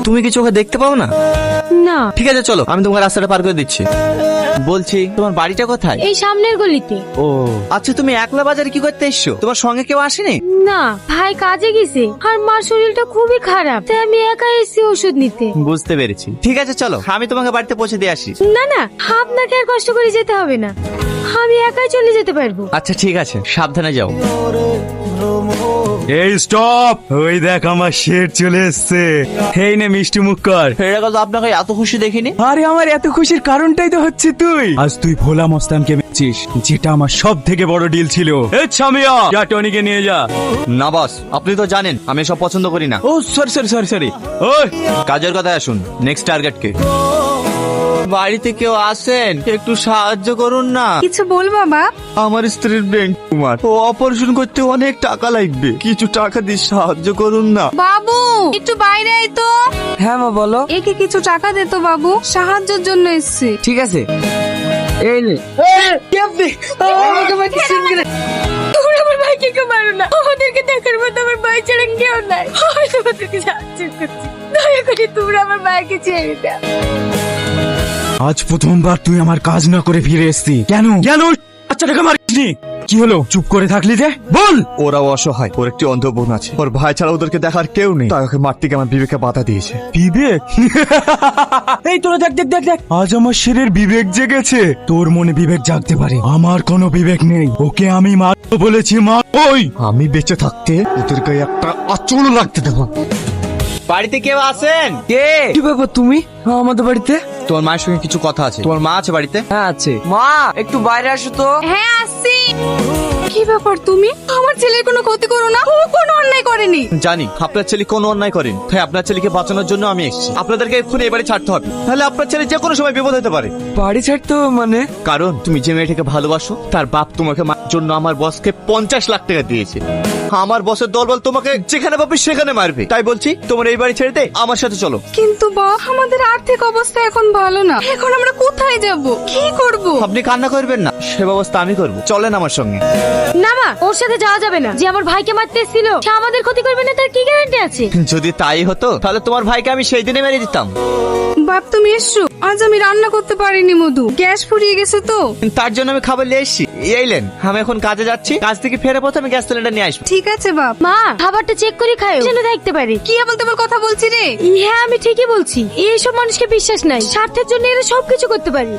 তুমি কি চোখে দেখতে পাও না? না। ঠিক আছে চলো, আমি তোমাকে রাস্তাটা পার করে দিচ্ছি। বলছি তোমার বাড়িটা কোথায়? এই সামনের গলিতে। ও আচ্ছা, তুমি একলা বাজারে কি করতে এসছো? তোমার সঙ্গে কেউ আসেনি? না, ভাই কাজে গেছে আর মার শরীরটা খুবই খারাপ, তাই আমি একা এসেছি ওষুধ নিতে। বুঝতে পেরেছি, ঠিক আছে চলো, আমি তোমাকে বাড়িতে পৌঁছে দিয়ে আসি। না না, আপনাকে আর কষ্ট করে যেতে হবে না, আমি একাই চলে যেতে পারবো। আচ্ছা ঠিক আছে, সাবধানে যাও। এই স্টপ, ওই দেখ আমার শের চলে এসছে। এই নে মিষ্টি মুখ কর। এটা তো আপনাকে এত খুশি দেখিনি। আরে আমার এত খুশির কারণটাই তো হচ্ছে তুই। আজ তুই ভোলা মস্তানকে মেরেছিস, যেটা আমার সব থেকে বড় ডিল ছিল। এই ছামিয়া, যা টনিকে নিয়ে যা। না বস, আপনি তো জানেন আমি সব পছন্দ করি না। ও সরি সরি সরি সরি। ওই কাজের কথায় আসুন, নেক্সট টার্গেট কে? বাড়িতে কেউ আসেন, একটু সাহায্য করুন না। কিছু বল বাবা। আমার স্ত্রীর ব্রেন টিউমার, ও অপারেশন করতে অনেক টাকা লাগবে, কিছু টাকা দিয়ে সাহায্য করুন না। বাবু একটু বাইরে আয় তো। হ্যাঁ মা বলো। একে কিছু টাকা দে তো বাবু, সাহায্যের জন্য এসেছি। ঠিক আছে, এই নে। তোমরা আমার ভাইকে কেউ মারো না, আমাদেরকে দেখার মতো আমার ভাই ছাড়া কেউ নাই। আমি তোমাদেরকে সাহায্য করছি, দয়া করে তোমরা আমার ভাইকে ছেড়ে দাও। আজ প্রথমবার তুই আমার কাজ না করে ফিরে এসেছি। কেন কেন বাচ্চাটাকে মারিসনি? কি হলো, চুপ করে থাকলি যে? বল। ওরা অসহায়, ওর একটি অন্ধ বোন আছে, ওর ভাই ছাড়া ওদেরকে দেখার কেউ নেই, তাই ওকে মারতে গিয়ে আমার বিবেকে বাধা দিয়েছে। বিবেক? এই তোরা দেখ দেখ দেখ দেখ, আজ আমার শেরের বিবেক জেগেছে। তোর মনে বিবেক জাগতে পারে, আমার কোনো বিবেক নেই। ওকে আমি মারবো বলেছি, মা। ওই আমি বেঁচে থাকতে ওদের গায়ে একটা আঁচড় লাগতে দেবো। বাড়িতে কেউ আছেন? কে? কি ব্যাপার তুমি আমাদের বাড়িতে? তোমার মায়ের সঙ্গে কিছু কথা আছে। তোমার মা আছে বাড়িতে? হ্যাঁ আছে। মা একটু বাইরে আসো তো। হ্যাঁ আসছি। কি ব্যাপার, তুমি আমার ছেলের কোনো ক্ষতি করো না, ও কোনো অন্যায় করেনি। জানি আপনার ছেলে কোনো অন্যায় করেন, তাই আপনার ছেলেকে বাঁচানোর জন্য আমি এসেছি। আপনাদেরকে এক্ষুনি এই বাড়ি ছাড়তে হবে, তাহলে আপনার ছেলে যে কোনো সময় বিপদ হতে পারে। বাড়ি ছাড়তে মানে? কারণ তুমি যে মেয়েটাকে ভালোবাসো, তার বাপ তোমাকে মারার জন্য আমার বসকে 50 লাখ টাকা দিয়েছে। আমার বসের দলবল তোমাকে যেখানে পাবে সেখানে মারবে, তাই বলছি তোমার এই বাড়ি ছেড়ে দে, আমার সাথে চলো। কিন্তু বাবা, আমাদের আর্থিক অবস্থা এখন ভালো না, এখন আমরা কোথায় যাব, কি করব? আপনি কান্না করবেন না, সে ব্যবস্থা আমি করবো, চলেন আমার সঙ্গে। না মা, ওর সাথে যাওয়া যাবে না। যে আমার ভাইকে মারতে এসেছিল সে আমাদের ক্ষতি করবে না, তার কি গ্যারান্টি আছে? যদি তাই হতো তাহলে তোমার ভাইকে আমি সেই দিনে মেরে দিতাম। বাপ তুমি এসছো, আজ আমি রান্না করতে পারিনি মধু, গ্যাস ফুরিয়ে গেছে তো। তার জন্য আমি খাবার নিয়ে এসেছি। এইলেন, আমি এখন কাজে যাচ্ছি, কাজ থেকে ফেরে পথে আমি গ্যাস সিলিন্ডার নিয়ে আসবো। ঠিক আছে বাপ। মা খাবারটা চেক করে খাও, যেন দেখতে পারি। কি বলতে বল কথা বলছি রে? হ্যাঁ আমি ঠিকই বলছি, এইসব মানুষকে বিশ্বাস নাই, স্বার্থের জন্য এরা সবকিছু করতে পারি।